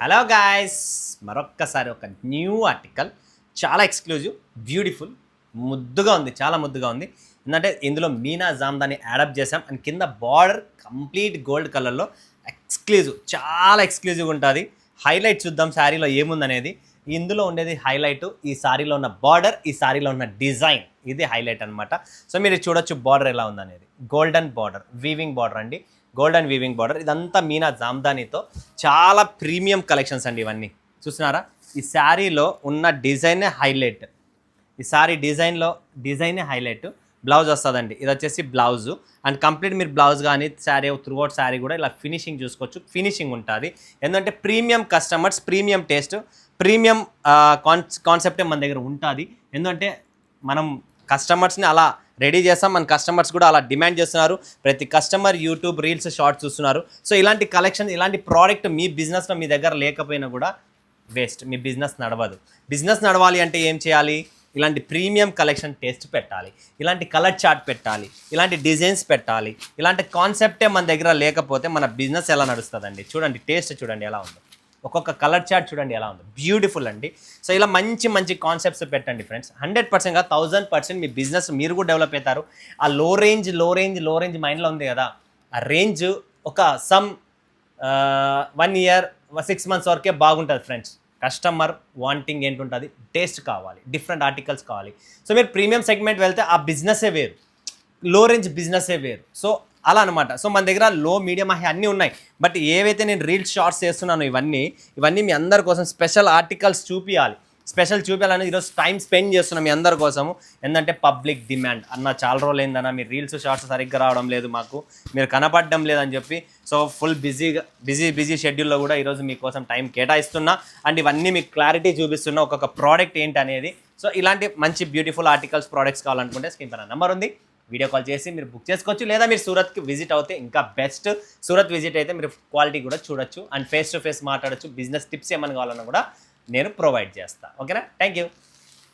Hello guys, మరొక్కసారి ఒక new article, చాలా ఎక్స్క్లూజివ్, బ్యూటిఫుల్, ముద్దుగా ఉంది, చాలా ముద్దుగా ఉంది. ఎందుకంటే ఇందులో మీనా జామ్దాని యాడప్ చేసాం అండ్ కింద బార్డర్ కంప్లీట్ గోల్డ్ కలర్లో ఎక్స్క్లూజివ్, చాలా ఎక్స్క్లూజివ్ ఉంటుంది. హైలైట్ చూద్దాం శారీలో ఏముందనేది. ఇందులో ఉండేది హైలైట్ ఈ శారీలో ఉన్న బార్డర్, ఈ శారీలో ఉన్న డిజైన్, ఇది హైలైట్ అనమాట. సో మీరు చూడొచ్చు బార్డర్ ఎలా ఉందనేది. గోల్డెన్ బార్డర్, వీవింగ్ బార్డర్ అండి, గోల్డెన్ వీవింగ్ బార్డర్. ఇదంతా మీనా జామ్దానితో చాలా ప్రీమియం కలెక్షన్స్ అండి ఇవన్నీ. చూస్తున్నారా, ఈ శారీలో ఉన్న డిజైనే హైలైట్. ఈ శారీ డిజైనే హైలైట్. బ్లౌజ్ వస్తుందండి, ఇది వచ్చేసి బ్లౌజు. అండ్ కంప్లీట్ మీరు బ్లౌజ్ కానీ శారీ త్రూఅవుట్ శారీ కూడా ఇలా ఫినిషింగ్ చూసుకోవచ్చు. ఫినిషింగ్ ఉంటుంది ఎందుకంటే premium customers, premium taste, premium కాన్సెప్టే మన దగ్గర ఉంటుంది. ఎందుకంటే మనం కస్టమర్స్ని అలా రెడీ చేస్తాం, మన కస్టమర్స్ కూడా అలా డిమాండ్ చేస్తున్నారు. ప్రతి కస్టమర్ యూట్యూబ్ రీల్స్ షార్ట్స్ చూస్తున్నారు. సో ఇలాంటి కలెక్షన్, ఇలాంటి ప్రోడక్ట్ మీ బిజినెస్లో మీ దగ్గర లేకపోయినా కూడా వేస్ట్, మీ బిజినెస్ నడవదు. బిజినెస్ నడవాలి అంటే ఏం చేయాలి? ఇలాంటి ప్రీమియం కలెక్షన్ టేస్ట్ పెట్టాలి, ఇలాంటి కలర్ చార్ట్ పెట్టాలి, ఇలాంటి డిజైన్స్ పెట్టాలి. ఇలాంటి కాన్సెప్టే మన దగ్గర లేకపోతే మన బిజినెస్ ఎలా నడుస్తుందండి? చూడండి, టేస్ట్ చూడండి ఎలా ఉందో, ఒక్కొక్క కలర్ చార్ట్ చూడండి ఎలా ఉందో, బ్యూటిఫుల్ అండి. సో ఇలా మంచి మంచి కాన్సెప్ట్స్ పెట్టండి ఫ్రెండ్స్. 100%గా 1000% మీ బిజినెస్ మీరు కూడా డెవలప్ అవుతారు. ఆ లో రేంజ్ మైండ్లో ఉంది కదా, ఆ రేంజ్ ఒక సమ్ 1 year 6 months వరకే బాగుంటుంది ఫ్రెండ్స్. కస్టమర్ వాంటింగ్ ఏంటుంటుంది? టేస్ట్ కావాలి, డిఫరెంట్ ఆర్టికల్స్ కావాలి. సో మీరు ప్రీమియం సెగ్మెంట్ వెళ్తే ఆ బిజినెసే వేరు, లో రేంజ్ బిజినెసే వేరు. సో అలా అనమాట. సో మన దగ్గర లో, మీడియం, హై అన్నీ ఉన్నాయి. బట్ ఏవైతే నేను రీల్స్ షార్ట్స్ చేస్తున్నానో ఇవన్నీ మీ అందరి కోసం స్పెషల్ ఆర్టికల్స్ చూపించాలని ఈరోజు టైం స్పెండ్ చేస్తున్నాం మీ అందరి కోసము. ఎందుకంటే పబ్లిక్ డిమాండ్ అన్న, చాలా రోజులు ఏందన్నా మీరు రీల్స్ షార్ట్స్ సరిగ్గా రావడం లేదు, మాకు మీరు కనపడడం లేదని చెప్పి. సో ఫుల్ బిజీ షెడ్యూల్లో కూడా ఈరోజు మీకోసం టైం కేటాయిస్తున్నా అండ్ ఇవన్నీ మీకు క్లారిటీ చూపిస్తున్నా, ఒక్కొక్క ప్రోడక్ట్ ఏంటి అనేది. సో ఇలాంటి మంచి బ్యూటిఫుల్ ఆర్టికల్స్, ప్రోడక్ట్స్ కావాలనుకుంటే స్క్రీన్ పైన నెంబర్ ఉంది, వీడియో కాల్ చేసి మీరు బుక్ చేసుకోవచ్చు. లేదా మీరు సూరత్కి విజిట్ అవుతే ఇంకా బెస్ట్. సూరత్ విజిట్ అయితే మీరు క్వాలిటీ కూడా చూడొచ్చు అండ్ ఫేస్ టు ఫేస్ మాట్లాడచ్చు. బిజినెస్ టిప్స్ ఏమైనా కావాలన్నా కూడా నేను ప్రొవైడ్ చేస్తాను. ఓకేనా? Thank you.